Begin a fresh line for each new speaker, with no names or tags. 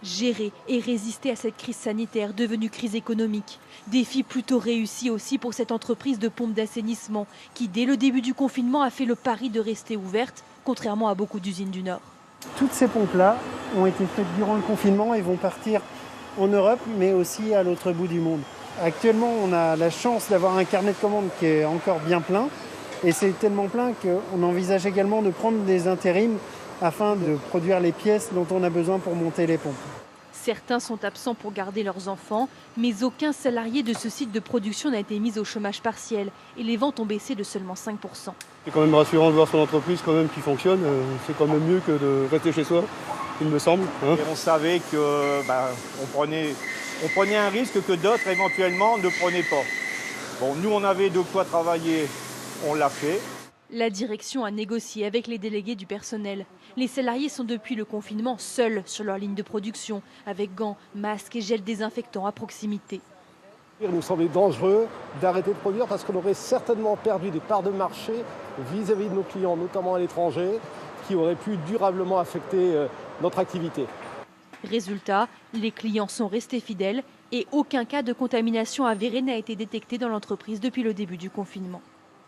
Gérer et résister à cette crise sanitaire devenue crise économique. Défi plutôt réussi aussi pour cette entreprise de pompes d'assainissement qui, dès le début du confinement, a fait le pari de rester ouverte, contrairement à beaucoup d'usines du Nord.
Toutes ces pompes-là ont été faites durant le confinement et vont partir en Europe, mais aussi à l'autre bout du monde. Actuellement, on a la chance d'avoir un carnet de commandes qui est encore bien plein. Et c'est tellement plein qu'on envisage également de prendre des intérims afin de produire les pièces dont on a besoin pour monter les pompes.
Certains sont absents pour garder leurs enfants, mais aucun salarié de ce site de production n'a été mis au chômage partiel et les ventes ont baissé de seulement 5%.
C'est quand même rassurant de voir son entreprise quand même qui fonctionne. C'est quand même mieux que de rester chez soi, il me semble.
Et on savait que on prenait un risque que d'autres éventuellement ne prenaient pas. Bon, nous on avait de quoi travailler, on l'a fait.
La direction a négocié avec les délégués du personnel. Les salariés sont depuis le confinement seuls sur leur ligne de production, avec gants, masques et gel désinfectant à proximité.
Il nous semblait dangereux d'arrêter de produire parce qu'on aurait certainement perdu des parts de marché vis-à-vis de nos clients, notamment à l'étranger, qui auraient pu durablement affecter notre activité.
Résultat, les clients sont restés fidèles et aucun cas de contamination avéré n'a été détecté dans l'entreprise depuis le début du confinement.